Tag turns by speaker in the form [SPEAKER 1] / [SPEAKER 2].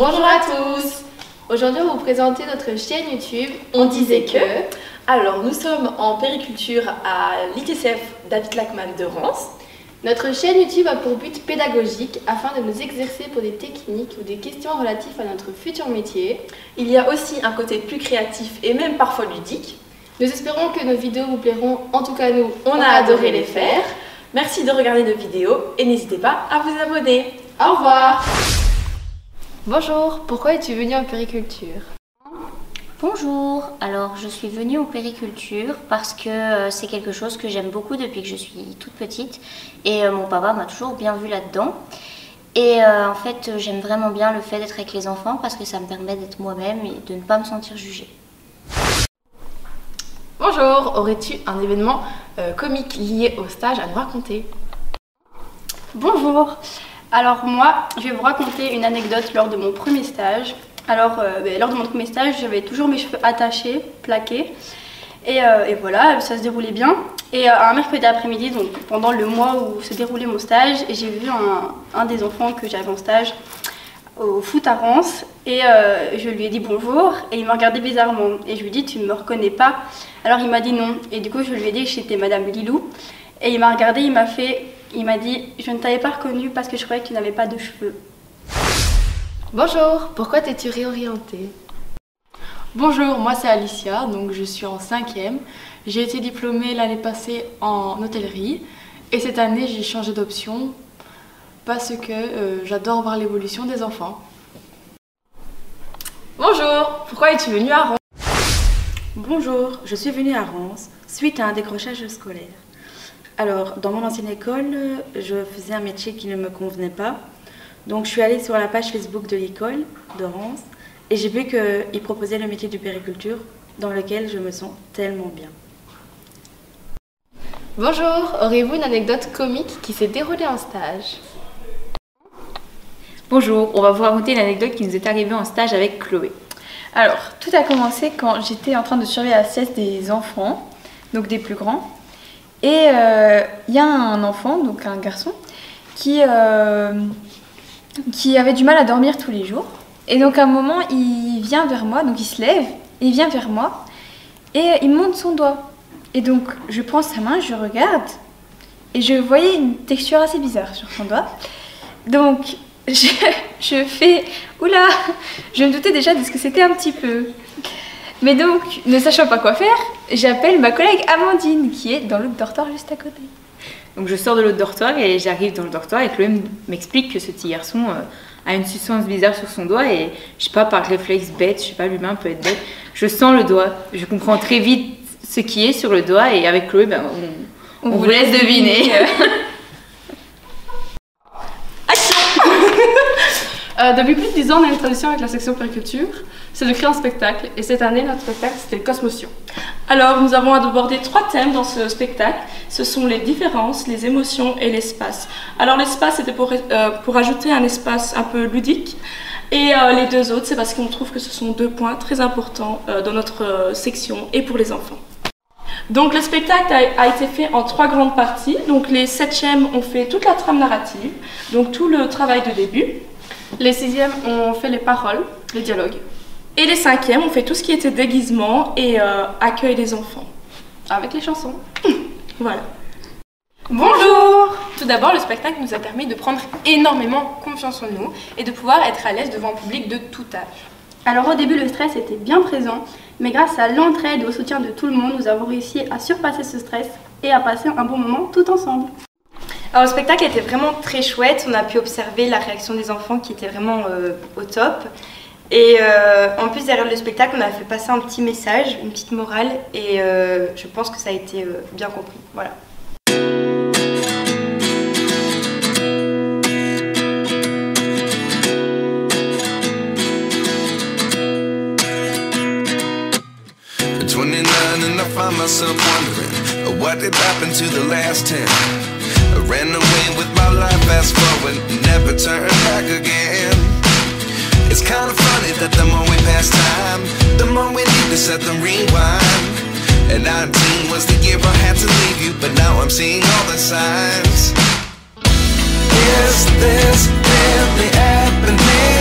[SPEAKER 1] Bonjour à tous. Aujourd'hui, on va vous présenter notre chaîne YouTube On disait que.
[SPEAKER 2] Alors, nous sommes en périculture à l'ITCF David Lachman de Reims.
[SPEAKER 1] Notre chaîne YouTube a pour but pédagogique afin de nous exercer pour des techniques ou des questions relatives à notre futur métier.
[SPEAKER 2] Il y a aussi un côté plus créatif et même parfois ludique.
[SPEAKER 1] Nous espérons que nos vidéos vous plairont. En tout cas, nous,
[SPEAKER 2] on a adoré les faire. Merci de regarder nos vidéos et n'hésitez pas à vous abonner.
[SPEAKER 1] Au revoir. Bonjour, pourquoi es-tu venue en périculture?
[SPEAKER 3] Bonjour, alors je suis venue en périculture parce que c'est quelque chose que j'aime beaucoup depuis que je suis toute petite et mon papa m'a toujours bien vue là-dedans. Et en fait j'aime vraiment bien le fait d'être avec les enfants parce que ça me permet d'être moi-même et de ne pas me sentir jugée.
[SPEAKER 1] Bonjour, aurais-tu un événement comique lié au stage à nous raconter?
[SPEAKER 4] Bonjour, alors moi je vais vous raconter une anecdote lors de mon premier stage. Alors, lors de mon premier stage, j'avais toujours mes cheveux attachés, plaqués, et voilà, ça se déroulait bien. Et un mercredi après-midi, donc pendant le mois où se déroulait mon stage, j'ai vu un des enfants que j'avais en stage au foot à Reims, et je lui ai dit bonjour, et il m'a regardé bizarrement, et je lui ai dit tu ne me reconnais pas? Alors il m'a dit non, et du coup je lui ai dit que j'étais Madame Lilou, et il m'a regardé, il m'a dit je ne t'avais pas reconnue parce que je croyais que tu n'avais pas de cheveux.
[SPEAKER 1] Bonjour, pourquoi t'es-tu réorientée?
[SPEAKER 5] Bonjour, moi c'est Alicia, donc je suis en 5e. J'ai été diplômée l'année passée en hôtellerie et cette année j'ai changé d'option parce que j'adore voir l'évolution des enfants.
[SPEAKER 2] Bonjour, pourquoi es-tu venue à Reims?
[SPEAKER 6] Bonjour, je suis venue à Reims suite à un décrochage scolaire. Alors, dans mon ancienne école, je faisais un métier qui ne me convenait pas. Donc je suis allée sur la page Facebook de l'école de Reims et j'ai vu qu'ils proposaient le métier de périculture dans lequel je me sens tellement bien.
[SPEAKER 1] Bonjour, auriez-vous une anecdote comique qui s'est déroulée en stage?
[SPEAKER 7] Bonjour, on va vous raconter une anecdote qui nous est arrivée en stage avec Chloé. Alors, tout a commencé quand j'étais en train de surveiller la sieste des enfants, donc des plus grands. Et il y a un enfant, donc un garçon, qui avait du mal à dormir tous les jours. Et donc à un moment, il vient vers moi, donc il se lève, et il vient vers moi, et il monte son doigt. Et donc je prends sa main, je regarde, et je voyais une texture assez bizarre sur son doigt. Donc je fais, oula, je me doutais déjà de ce que c'était un petit peu. Mais donc, ne sachant pas quoi faire, j'appelle ma collègue Amandine, qui est dans l'autre dortoir juste à côté. Donc je sors de l'autre dortoir et j'arrive dans le dortoir et Chloé m'explique que ce petit garçon a une substance bizarre sur son doigt et je sais pas, par réflexe bête, je sais pas, l'humain peut être bête, je sens le doigt, je comprends très vite ce qui est sur le doigt et avec Chloé, ben, on vous laisse deviner.
[SPEAKER 8] Depuis plus de 10 ans, on a une tradition avec la section périculture, c'est de créer un spectacle. Et cette année, notre spectacle, c'était le Cosmotion. Alors, nous avons abordé 3 thèmes dans ce spectacle. Ce sont les différences, les émotions et l'espace. Alors, l'espace, c'était pour ajouter un espace un peu ludique. Et les 2 autres, c'est parce qu'on trouve que ce sont 2 points très importants dans notre section et pour les enfants. Donc, le spectacle a été fait en 3 grandes parties. Donc, les 7e ont fait toute la trame narrative, donc tout le travail de début.
[SPEAKER 5] Les 6e ont fait les paroles, les dialogues.
[SPEAKER 8] Et les 5e ont fait tout ce qui était déguisement et accueil des enfants.
[SPEAKER 5] Avec les chansons.
[SPEAKER 8] Voilà.
[SPEAKER 1] Bonjour! Tout d'abord, le spectacle nous a permis de prendre énormément confiance en nous et de pouvoir être à l'aise devant un public de tout âge.
[SPEAKER 4] Alors au début, le stress était bien présent, mais grâce à l'entraide et au soutien de tout le monde, nous avons réussi à surpasser ce stress et à passer un bon moment tout ensemble.
[SPEAKER 9] Alors le spectacle était vraiment très chouette, on a pu observer la réaction des enfants qui était vraiment au top. Et en plus derrière le spectacle, on a fait passer un petit message, une petite morale et je pense que ça a été bien compris. Voilà.
[SPEAKER 10] I ran away with my life, fast forward, never turn back again. It's kind of funny that the more we pass time, the more we need to set the rewind. And 19 was the year I had to leave you, but now I'm seeing all the signs. Is this really happening?